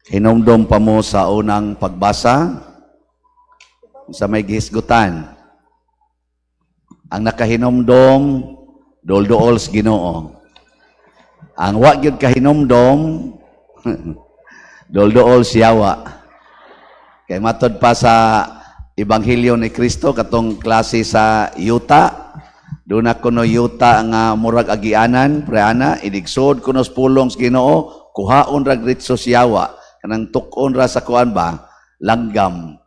Hinumdum pa mo sa unang pagbasa sa may gihisgutan. Ang nakahinumdom, doldool sa Ginoo. Ang wa gyud kahinumdom, doldool siyawa. Kay matod pa sa Ebanghelyo ni Kristo katong klase sa yuta, doon na kuno yuta nga murag agianan, preana, idigsod kuno sa pulong sa Ginoo, kuhaon ra gritso siyawa, kanang tukon ra sa kuan ba, langgam.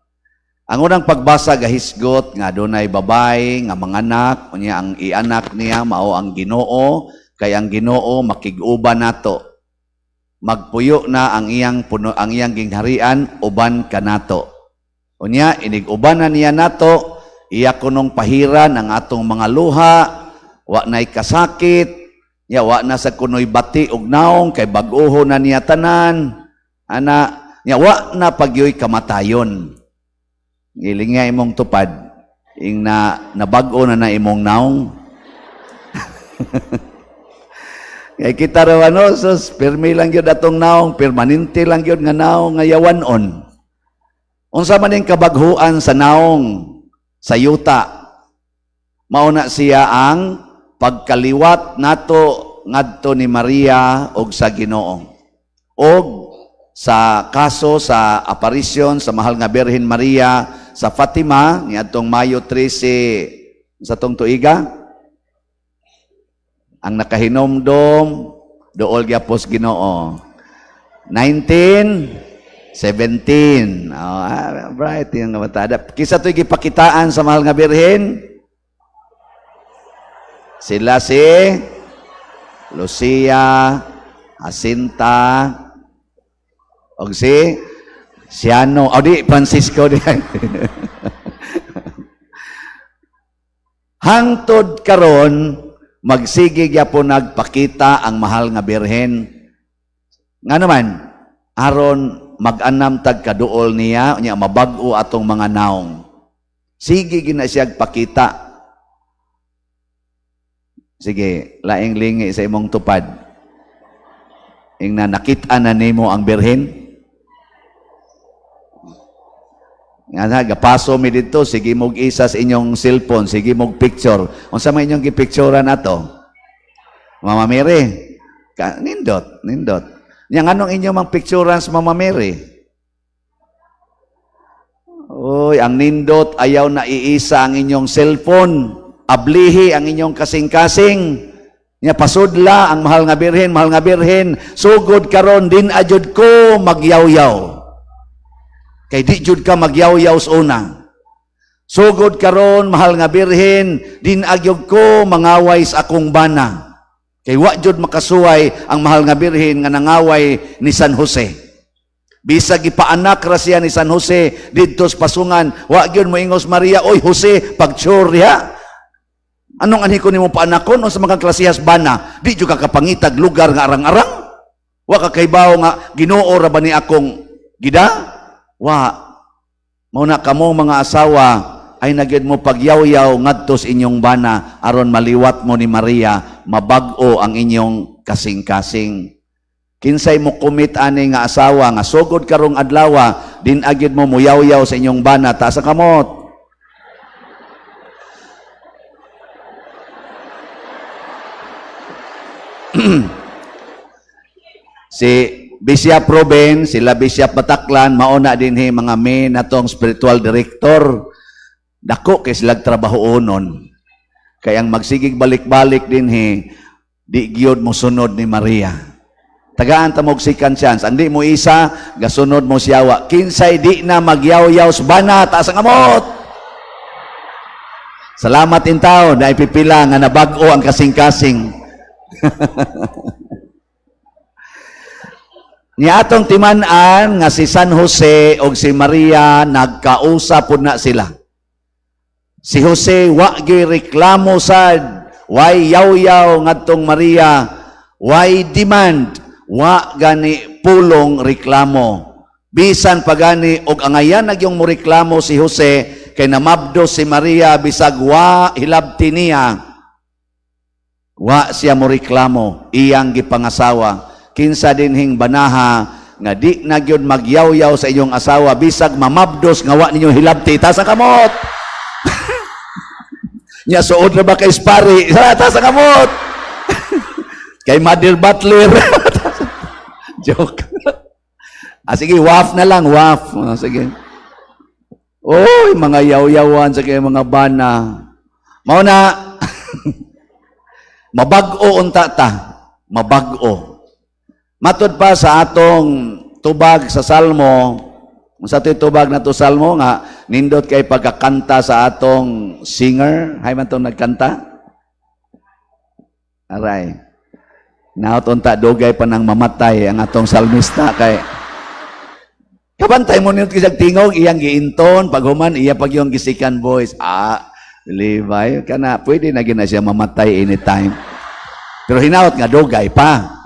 Ang unang pagbasa gahisgot nga dunay babay nga manganak, unya ang ianak niya mao ang Ginoo, kay ang Ginoo makig-uban nato. Magpuyo na ang iyang puno, ang iyang gingharian uban kanato. Unya inig-ubanan niya nato, iya kunong pahiran ang atong mga luha, wa nay kasakit, ya wa na sa kunoy bati ug naong kay bag-oho na niya tanan. Ana, ya wa na pagyoy kamatayon. Giling nga imong tupad, ing nabag-o na imong naong. Kaya kita raw sus, pirmi lang yun atong naong, permanente lang yun nga naong nga yawanon. Unsa man yung kabaghuan sa naong, sa yuta, mauna siya ang pagkaliwat nato ngadto ni Maria og sa Ginoo. Og sa kaso sa aparisyon sa mahal nga Birhen Maria sa Fatima niadtong Mayo 13 sa tong tuiga, ang nakahinomdom dool gyapos Ginoo. 1917. Bright yung matada. Kisa to'y gipakitaan sa mahal nga Birhen. Sila si Lucia, Jacinta, og si Siano, o di, Francisco di. Hangtod karon magsige gyapon nagpakita ang mahal nga Birhen. Nga naman, aron mag-anam tag kaduol niya, unya mabag-o atong mga naong. Sige gina siya pakita. Sige, laing lingi sa imong tupad. Ing na nakita na nimo ang Birhen. Nga gapaso mi dito, sige mog isa sa inyong cellphone, sige mog picture. Unsa man inyong gipicturean ato? Mama Mary. Nindot. Yang anong inyong mang picturean sa Mama Mary? Oy, ang nindot ayaw na iisa ang inyong cellphone. Ablihi ang inyong kasing-kasing. Nya pasudla ang mahal nga Birhen, sugod karon din ajud ko magyaw-yaw. Kay di jud ka magyaw-yaw sa una. Sugod karon mahal nga Birhen, din agyog ko mangaway sa akong bana. Kay wa jud makasuway ang mahal nga Birhen nga nangaway ni San Jose. Bisag ipaanak ra siya ni San Jose didto sa pasungan, wa gyud mo ingos Maria, oy Jose, pagtsurya. Anong anhi ko nimo paanakon o sa mga klasihas bana? Di jud ka kapangitag lugar nga arang-arang. Wa ka kaybaw nga Ginoo ra ba ni akong gida? Wa, muna kamo mga asawa ay nagyud mo pagyaw-yaw ngadto sa inyong bana aron maliwat mo ni Maria, mabag-o ang inyong kasing-kasing. Kinsay mo kumit ani nga asawa nga sugod karong adlaw din agyud mo muyaw-yaw sa inyong bana, taas ang kamot. Si Bishop Ruben, sila Bishop Bataklan, mauna din mga men natong spiritual director. Dako kay sila trabaho unon. Kaya ang magsigig balik-balik din di gyud mo sunod ni Maria. Tagaan ta mo second chance. Ang di mo isa, gasunod mo siyawa. Kinsay di na magyaw-yaw sa bana, taas ang amot. Salamat in tao na ipipila nga nabag-o ang kasing-kasing. Ni atong timan-an nga si San Jose o si Maria nagkausap pud na sila. Si Jose wa gyud reklamo sad, way yaw-yaw ngadtong Maria, way demand, wa gani pulong reklamo. Bisan pagani og angayan nagyong mo reklamo si Jose kay namabdo si Maria bisag wa hilabti niya. Wa siya mo reklamo, iyang gipangasawa. Kinsa dinhing banaha nga di na gyud magyaw-yaw sa inyong asawa bisag mamabdos nga wa ninyo hilabti ta sa kamot. Nya suod na ba kay spari ta sa kamot. Kay Mother Butler. Joke. Sige, waf na lang, waf. Sige. Oy, mga yaw-yawan sa kay mga bana. Mao na mabag-o unta ta, mabag-o. Matud pa sa atong tubag sa Salmo, sa tubag na to Salmo nga nindot kay pagkakanta sa atong singer, hay man tong nagkanta. Aray. Naot unta dugay pa nang mamatay ang atong salmista kay kabantay mo niyot kisag tingog iyang giinton paghuman iya pag yung gisikan voice. Levi, kana pwede na gina siya mamatay anytime. Pero hinaot nga dugay pa.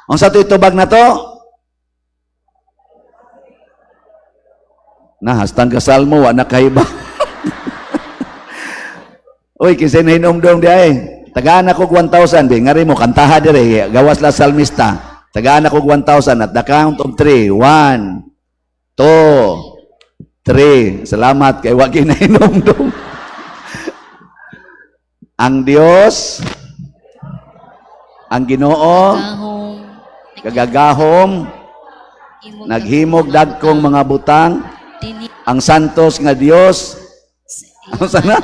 Unsa to itubag na to? Hastang ka salmo wa na kaiba. Oy, kinsa na hinumdum di ay. Tagaan ako 1,000 di ngari mo kantaha dire gawas la salmista. Tagaan ako 1,000 at the count of 3. 1 2 3. Salamat kay wa ginahinumdum. Ang Dios, ang Ginoo, kagagahom, naghimog dagkong mga butang, ang santos nga Dios, ano sana?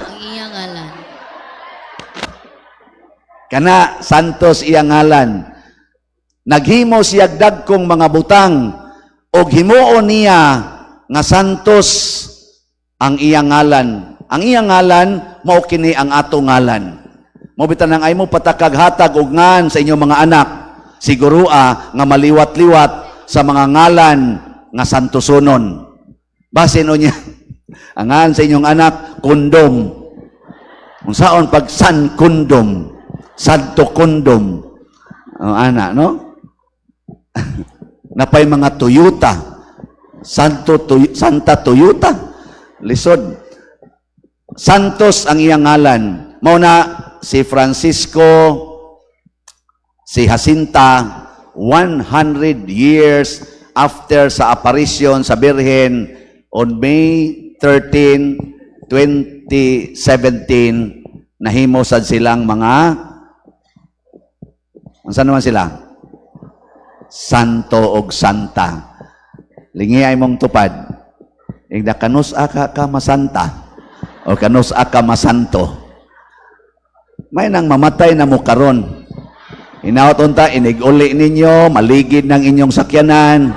Kana santos iyang ngalan. Naghimo siya dagkong mga butang og himuon niya nga santos ang iyang ngalan. Ang iyang ngalan mao kini ang atong ngalan. Mo bitan ang ay mo patakag hatag og ngan sa inyong mga anak. Sigurua nga maliwat-liwat sa mga ngalan nga santosonon. Basin niya ang ngan sa inyong anak kondom. Unsaon pag san kondom? Santo kondom. Ana, no? Napay mga Toyota. Santa Toyota. Lisod. Santos ang iyang ngalan. Mao na si Francisco, si Jacinta, 100 years after sa apparition sa Birhen on May 13, 2017, nahimo sad silang mga unsa naman sila? Santo og santa. Lingi ay mong tupad. Igda kanus aka ka masanta o kanus aka masanto. May nang mamatay na mo karon. Inaot unta iniguli ninyo, maligid ng inyong sakyanan.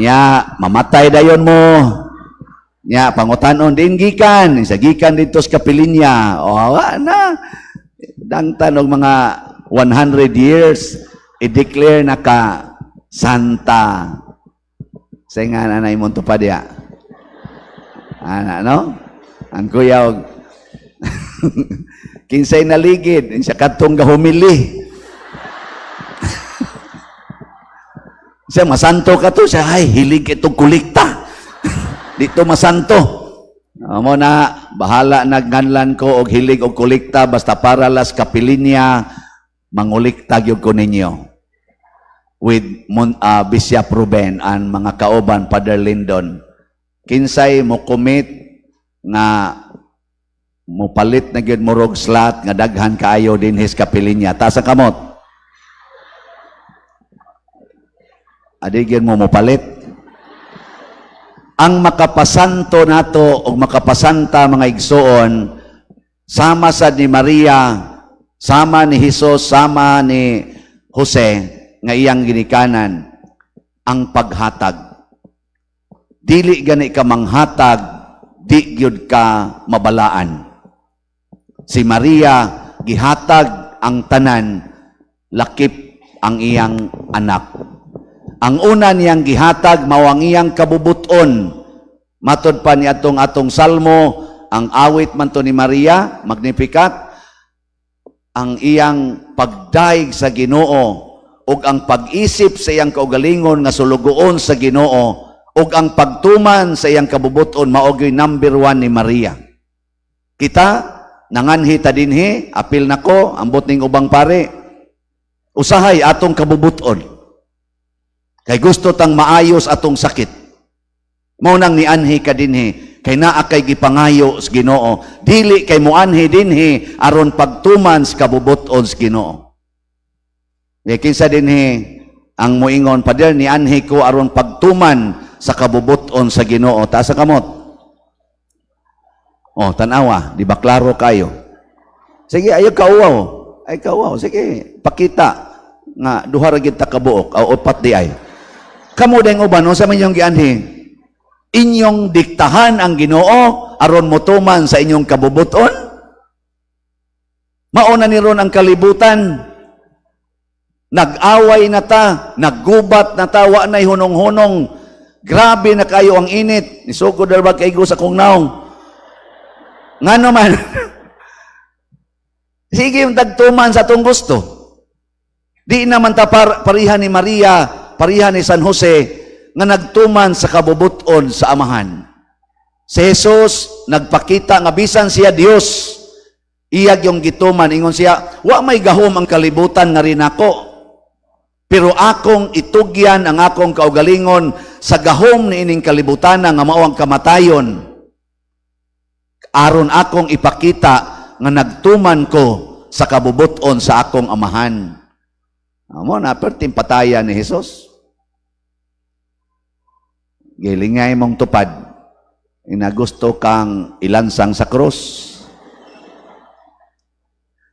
Nya mamatay dayon mo. Nya pangutanon din gikan, sa gikan dito sa Kapilinya. O na dangtan og mga 100 years i-declare na ka santa. Sa nga nanay mo tupad ya. Ana no? Ang kuya og kinsay naligid sa katong gahumili. Siya masanto ka to siya ay hilig itong kulikta. Dito masanto. Mo na bahala nagnganlan ko og hilig og kulikta basta para las Kapilinya mangulikta gyud ko ninyo with Bishop Ruben and mga kauban Father Lyndon. Kinsay mo commit nga mo palit na gyud mo rog slot nga daghan kaayo din his Kapilinya. Tasa kamot. Adi gyud mo palit. Ang makapasanto nato o makapasanta mga igsoon sama sa ni Maria, sama ni Jesus, sama ni Jose nga iyang ginikanan ang paghatag. Dili gani ka manghatag, di gyud ka mabalaan. Si Maria gihatag ang tanan, lakip ang iyang anak. Ang una niyang gihatag mao ang iyang kabubuton. Matod pa ni atong salmo, ang awit man to ni Maria, Magnificat, ang iyang pagdaig sa Ginoo ug ang pag-isip sa iyang kaugalingon nga sulugoon sa Ginoo ug ang pagtuman sa iyang kabubuton mao gyud number 1 ni Maria. Kita nanganhi ta dinhi, apil nako ambot ning ubang pare. Usahay atong kabubuton. Kay gusto tang maayos atong sakit. Mao nang nianhi ka dinhi, kay naa kay gipangayo sa Ginoo. Dili kay muanhi dinhi aron pagtuman sa kabubuton sa Ginoo. Kinsa dinhi ang muingon, Pader, nianhi ko aron pagtuman sa kabubuton sa Ginoo. Taas sa kamot. Oh, tanawa, di ba klaro kayo? Sige, ayo kauwaw. Ay kauwaw, sige, pakita nga duha ra gid ta kabuok, o upat di ay. Kamo deng uban unsa man inyong gianhi? Inyong diktahan ang Ginoo aron motuman sa inyong kabubuton? Mauna ni ron ang kalibutan. Nag-away na ta, naggubat na ta, wa na'y hunong-hunong. Grabe na kayo ang init. Nisugod na ba kaigo sa kong naong? Nga naman. Sige yung dagtuman sa itong gusto. Di naman ta parihan ni Maria, parihan ni San Jose, nga nagtuman sa kabubuton sa Amahan. Si Jesus nagpakita nga bisan siya Dios. Iyag yung gituman, ingon siya, wa may gahom ang kalibutan nga rin ako. Pero akong itugyan ang akong kaugalingon sa gahom ni ining kalibutan nga mao ang kamatayon. Aron akong ipakita nga nagtuman ko sa kabubuton sa akong Amahan. Amo na perting patayan ni Jesus. Gilingay mong tupad. Inagusto kang ilansang sa krus.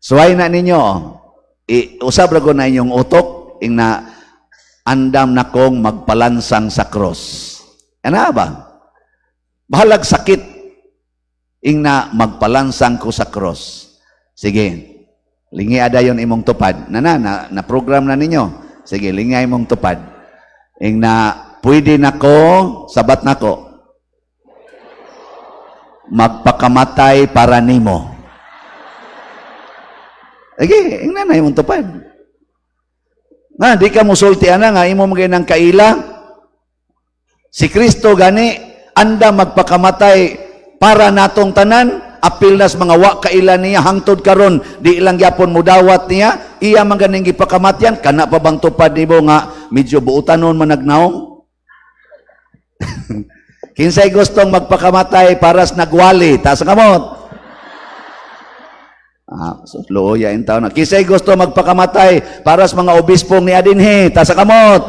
Suway na ninyo. Usab ra ko na inyong utok. Ing na andam na kong magpalansang sa cross. Ano ba? Bahalag sakit ing na magpalansang ko sa cross. Sige, lingi ada yon imong tupad. Na program na ninyo. Sige, lingi imong tupad. Ing na pwede na ko, sabat na ko, magpakamatay para nimo. Sige, ing na imong tupad. Nga, di ka musultian na nga, imo magay ng kaila. Si Kristo gani, anda magpakamatay para natong tanan, apil nas mga wa kaila niya, hangtod karon di ilang yapon mudawat niya, iya man ganing gipakamatyan, kana pa bang tupad nibo nga, medyo buutanon managnaong? Kinsay gustong magpakamatay para sa nagwali, taas ang kamot. Looya in taon na. Kisay gusto magpakamatay para sa mga obispong ni Adinhe, ta sa kamot.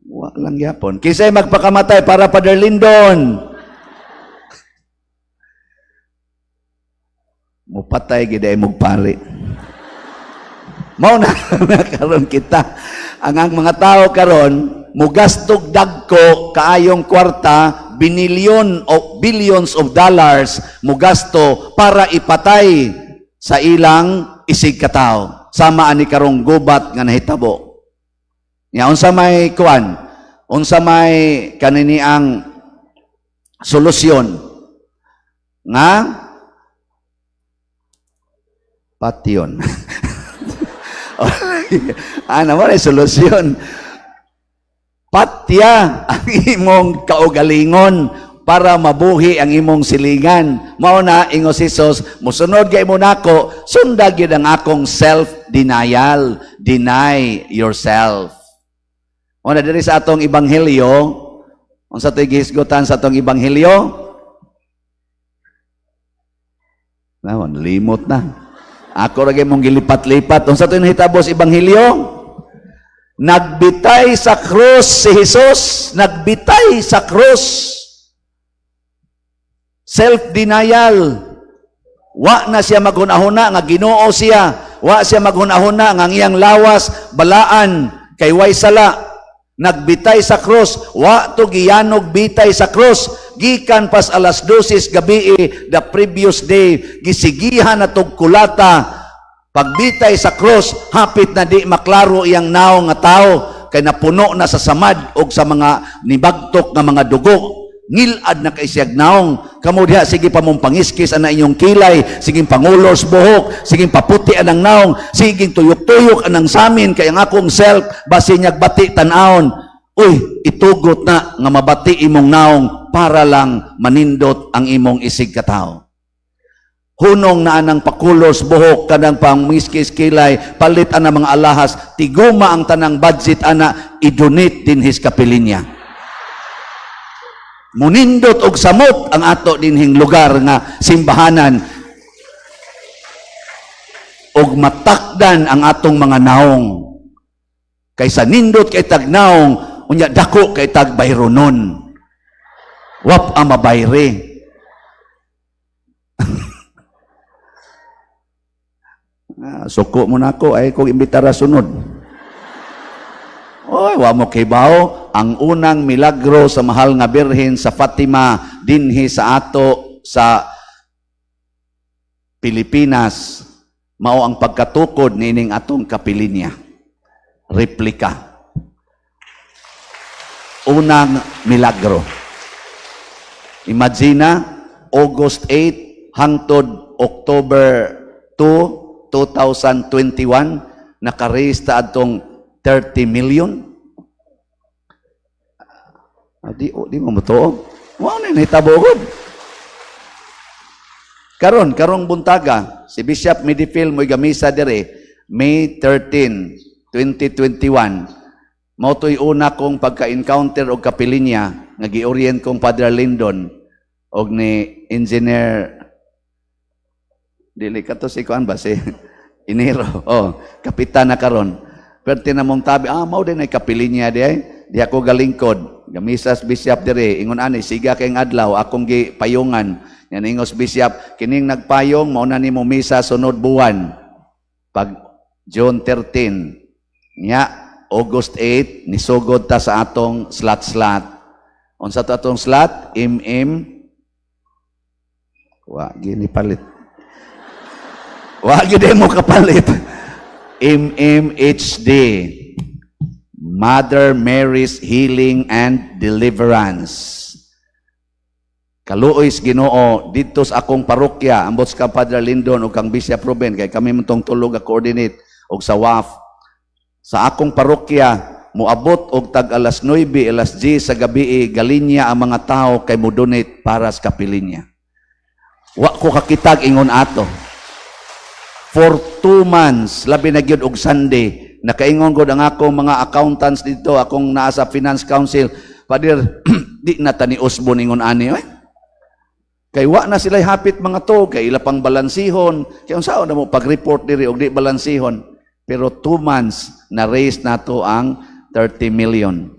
Wa lang yapon. Kisay magpakamatay para Father Lindon. Mupatay gid ay mugpari. Mao na karon kita ang mga tao karon mugastog dagko kaayong kwarta, billions of dollars mugasto para ipatay sa ilang isig katao. Sama ani karong gubat nga nahitabo. Nya unsa may kuan? Unsa may kanini ang solusyon? Nga patyon. Ano mo na solusyon? Patya ang imong kaugalingon para mabuhi ang imong silingan. Mao na ingos Jesus, musunod kay mo nako, sunda gyud ang akong self-denial. Deny yourself. Mao na diri sa atong ebanghelyo, unsa toy gihisgutan sa atong ebanghelyo? Nawon limot na. Ako ra gyud mong gilipat-lipat. Unsa toy nahitabo sa ebanghelyo? Nagbitay sa krus si Jesus, nagbitay sa krus. Self-denial. Wa na siya maghunahuna nga Ginoo siya. Wa siya maghunahuna nga iyang lawas balaan kay way sala. Nagbitay sa krus, wa to giyanog bitay sa krus. Gikan pas alas 12 gabi the previous day, gisigihan na tog kulata. Pagbitay sa cross, hapit na di maklaro iyang naong nga tao, kay napuno na sa samad o sa mga nibagtok nga mga dugo. Ngilad na kay siyag naong. Kamo diha, sige pa mong pangiskis ana inyong kilay, sige pangulos buhok, sige paputi anang naong, sige tuyok-tuyok anang samin, kay ang akong self, basi niyag bati tanawon. Uy, itugot na nga mabati imong naong para lang manindot ang imong isig katao. hunong na anang pakulos buhok kanang pang miskis-kilay palit ana mga alahas tiguma ang tanang budget ana i-donate din his kapilinya. Munindot og samot ang ato dinhing lugar nga simbahanan og matakdan ang atong mga naong kaysa nindot kay tag naong unya dako kay tag bayronon wap ang mabayre. Suko mo na ako ay kung imbitara sunod. Oy, wa mo kibaw ang unang milagro sa mahal nga birhen sa Fatima dinhi sa ato sa Pilipinas mao ang pagkatukod nining atong kapilinya. Replika. Unang milagro. Imagina, August 8 hangtod October 2 2021 naka-raise ta adtong 30 million. Di mo motuo. Wa na nahitabo gud. Karong buntaga si Bishop Medifil mo'y gamisa dire May 13, 2021. Mao to'y una kong pagka-encounter og kapilinya nga gi-orient kong Father Lindon og ni Engineer dili ka to si kuan ba si Inero. Oh, kapitan na karon. Pero tinamong tabi, mao din ay kapilinya di ay. Di ako galingkod. Gamisas Bishop dire, ingon ani siga kay adlaw akong gipayungan. Yan ingos Bishop, kining nagpayong mao na nimo misa sunod buwan. Pag June 13. Nya August 8 nisugod ta sa atong slot. Unsa to atong slot? Wa gini palit. Wag yun mo kapalit. MMHD. Mother Mary's Healing and Deliverance. Kaluoy Ginoo dito sa akong parokya, ambot ka Father Lindon o kang Bishop Ruben, kay kami mong tulog a coordinate og sa WAF. Sa akong parokya, muabot og tag alas 9, alas 10 sa gabi, galinya ang mga tao kay mo donate para sa kapilinya. Wa ko kakitag ingon ato. For 2 months, labi na gyud og Sunday, nakaingon gud ang akong mga accountants dito, akong naa sa Finance Council, Father, di na tani Osbon ingon ani, kay wa na sila hapit mga to, kay ila pang balansihon, kay unsaon na mo pag-report diri og di balansihon. Pero 2 months, na-raise na to ang 30 million.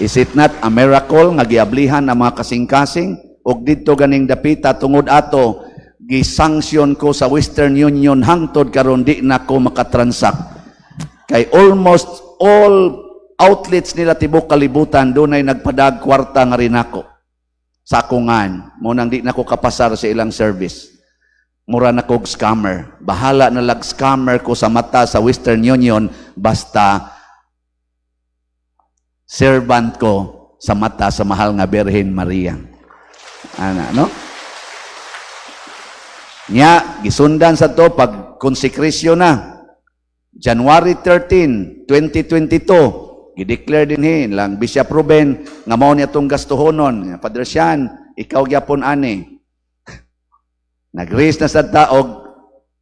Is it not a miracle nga giablihan ang mga kasing-kasing? Og dito ganing dapita tungod ato gisanksyon ko sa Western Union hangtod karon di na ko makatransact kay almost all outlets nila tibok kalibutan dunay nagpadag kwarta nga rin ako sa akungan mo nang di na ko kapasar sa ilang service mura na kog scammer bahala na lag scammer ko sa mata sa Western Union basta servant ko sa mata sa mahal nga Birhen Maria. Ana, no? Nya, gisundan sa to pag konsekrasyon na. January 13, 2022, gideclare din lang Bishop Ruben nga mao niya tong gastuhonon. Father Sian, ikaw gyapon ani. Nag-raise na sa taog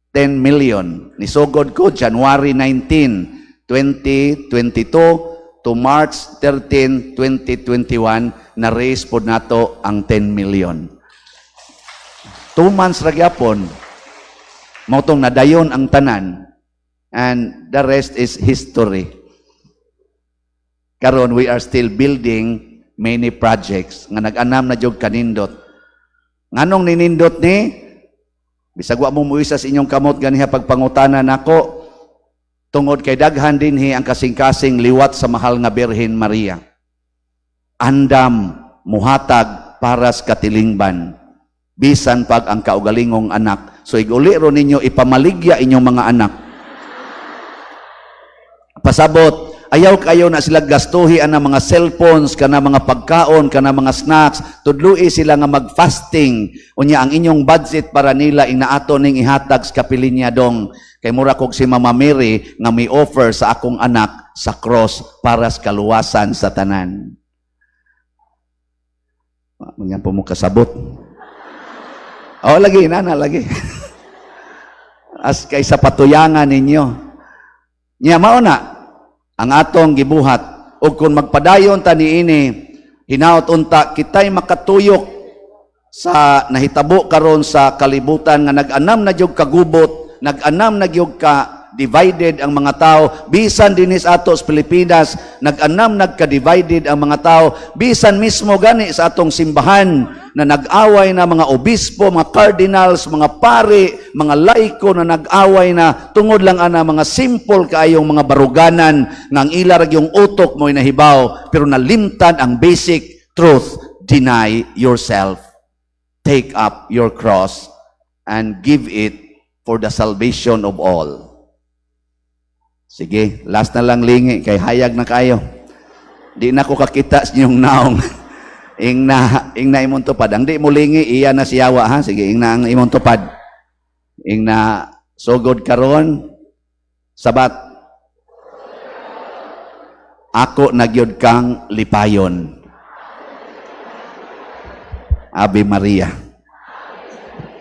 10 million. Nisugod ko January 19, 2022 to March 13, 2021 na raise po nato ang 10 million. 2 months ra gyapon mao tong nadayon ang tanan and the rest is history. Karon we are still building many projects nga nag-anam na jud kanindot. Nganong ninindot ni bisag wa mo muisa sa inyong kamot ganiha pagpangutana nako tungod kay daghan dinhi ang kasing-kasing liwat sa mahal nga Birhen Maria. Andam muhatag para sa katilingban. Bisan pag ang kaugalingong anak. So iguli ro ninyo ipamaligya inyong mga anak. Pasabot, ayaw kayo na sila gastuhi ang mga cellphones, kana mga pagkaon, kana mga snacks. Tudlui sila nga mag-fasting. Unya ang inyong budget para nila inaato ning ihatag sa kapilinya dong. Kay mura kog si Mama Mary nga may offer sa akong anak sa cross para sa kaluwasan sa tanan. Mga po mo kasabot. O, lagi, nana, lagi. As kaysa patuyangan ninyo. Nya, mauna, ang atong gibuhat. O kung magpadayon ta niini, hinaut unta, kita'y makatuyok sa nahitabo karon sa kalibutan nga nag-anam na gyud kagubot, nag-anam na gyud ka divided ang mga tao, bisan dinis ato sa Pilipinas, nag-anam nagka-divided ang mga tao, bisan mismo gani sa atong simbahan na nag-away na mga obispo, mga cardinals, mga pari, mga laiko na nag-away na tungod lang ana mga simple kaayong mga baruganan nga ang ila rag yung utok mo'y nahibaw, pero nalimtan ang basic truth. Deny yourself, take up your cross, and give it for the salvation of all. Sige, last na lang lingi, kay hayag na kayo. Di na ko kakita sa inyong naong. ing na imong tupad. Ang di mo lingi, iya na siyawa ha. Sige, ing na ang imong tupad. Ing na sugod karon sabat. Ako nagyod kang lipayon. Ave Maria.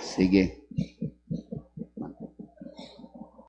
Sige.